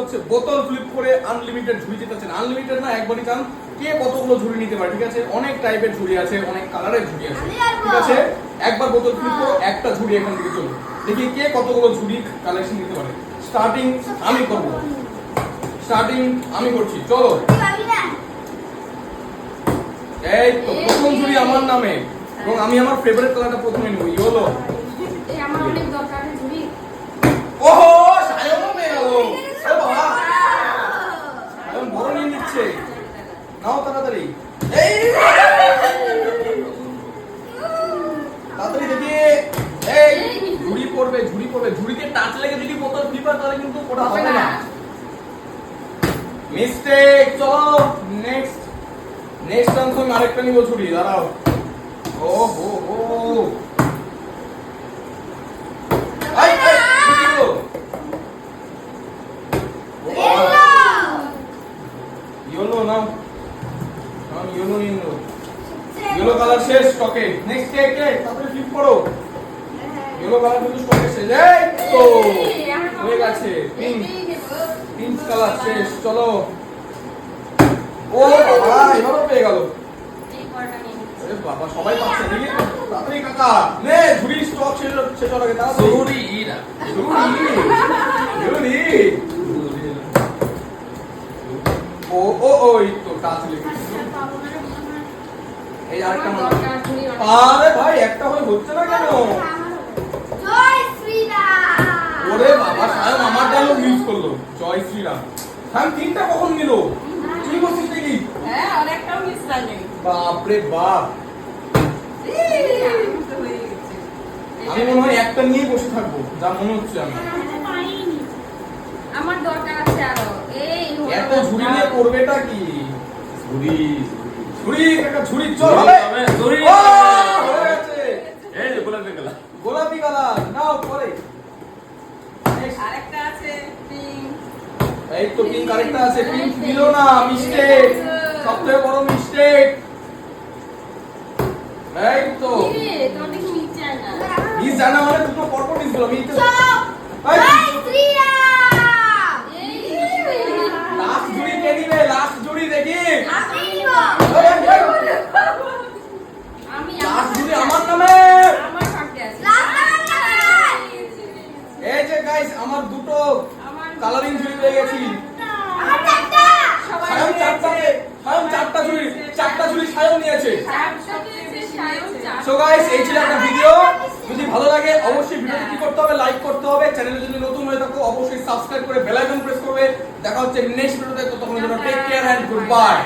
হচ্ছে বোতল ফ্লিপ করে আনলিমিটেড ঝুড়ি জিতেছেন। আনলিমিটেড না, একবারই চান। কে কতগুলো ঝুড়ি নিতে পারে, ঠিক আছে? অনেক টাইপের ঝুড়ি আছে, অনেক কালারের ঝুড়ি আছে, ঠিক আছে? একবার বোতল ফ্লিপ করো, একটা ঝুড়ি এখান থেকে চলো, দেখি কে কতগুলো ঝুড়ি কালেকশন নিতে পারে। স্টার্টিং আমি করব, স্টার্টিং আমি করছি, চলো। এই তো প্রথম ঝুড়ি আমার নামে, এবং আমি আমার ফেভারিট কালারটা প্রথমে নেব, ইয়েলো। এই আমার অনেক দরকার ঝুড়ি। ওহো, সায়নও পেয়ে গেল। ও বাবা, সায়ন বড় নিয়ে নিচ্ছে। নাও তাড়াতাড়ি, এই তাড়াতাড়ি দেখি। এই ঝুড়ি পড়বে, ঝুড়ি পড়বে, ঝুড়িতে টাচ লেগে যদি বোতল ফ্লিপার তাহলে কিন্তু ওটা হবে না। মিস্টেক। চলো নেক্সট, নেক্সট টাইম তুমি আরেকটা নিব ঝুড়ি, দাঁড়াও। ও হো হো, এই এই কি হলো? ইয়েলো নাও, নাও ইয়েলো নিয়ে নাও। ইয়েলো কালার শেষ স্টকে। নেক্সট কে কে তারপরে ফ্লিপ করো। ইয়েলো কালার কিন্তু স্টকে শেষ। এই তো হয়ে গেছে। পিঙ্ক, পিঙ্ক কালার শেষ। চলো। ও বাবা, এবারও পেয়ে গেল। এই পরটা নিয়ে নিচ্ছি। আরে বাবা, সবাই পাচ্ছে দেখি। তাড়াতাড়ি কাকা নে, ঝুড়ি স্টক শেষ শেষ হওয়ার আগে তাড়াতাড়ি। ঝুড়ি না, ঝুড়ি, ঝুড়ি। ও ও ওই তো টাচ লেগে গেছে। পাবো না রে, মনে হয়। এই আরেকটা আমার মনে দরকার ঝুড়ি অনেক। আরে ভাই, একটা হয়ে হচ্ছে না কেন? জয় শ্রীরাম। ওরে বাবা, সায়ন আমার ডায়লগ ইউজ করলো, জয় শ্রীরাম। সায়ন তিনটা কখন নিল? তুই বলছিস নাকি? হ্যাঁ, আর একটাও মিস লাগে। বাপ রে বাপ, আমি মনে হয় একটা নিয়ে বসে থাকবো, যা মনে হচ্ছে আমার। আমার দরকার আছে আরো। এই হলো এত ঝুড়ি নিয়ে করবেটা কি? ঝুড়ি ঝুড়ি একটা ঝুড়ি, চল হবে। ঝুড়ি ও, হয়ে গেছে। এই যে গোলাপি কালার। গোলাপি কালার নাও পরে। আরেকটা আছে পিঙ্ক। এই তো পিঙ্ক আরেকটা আছে, পিঙ্ক দিলো না, মিস্টেক, সবথেকে বড় মিস্টেক। এই তো কি রে, তোর দেখি নিচে আয় না। মিস জানা মানে দুটো পরপর মিস গেল। আমি তো চপ। জয় শ্রীরাম। এই লাস্ট ঝুড়ি কে নিবে? লাস্ট ঝুড়ি দেখি। আমি নিব। আমি লাস্ট ঝুড়ি আমার নামে। আমার ভাগ্যে আছে। লাস্ট আমার নামে। এই যে গাইস, আমার দুটো আমার কালারিং ঝুড়ি পেয়ে গেছি। আমার চারটা। সবাই সায়ন চারটা ঝুড়ি, চারটা ঝুড়ি সায়ন নিয়েছে। সো গাইস, এই ছিল একটা ভিডিও। যদি ভালো লাগে অবশ্যই ভিডিওটি কি করতে হবে, লাইক করতে হবে। চ্যানেলে যদি নতুন হয়ে থাকো অবশ্যই সাবস্ক্রাইব করে বেল আইকন প্রেস করবে। দেখা হচ্ছে নেক্সট ভিডিওতে, ততক্ষণের জন্য take care and good bye.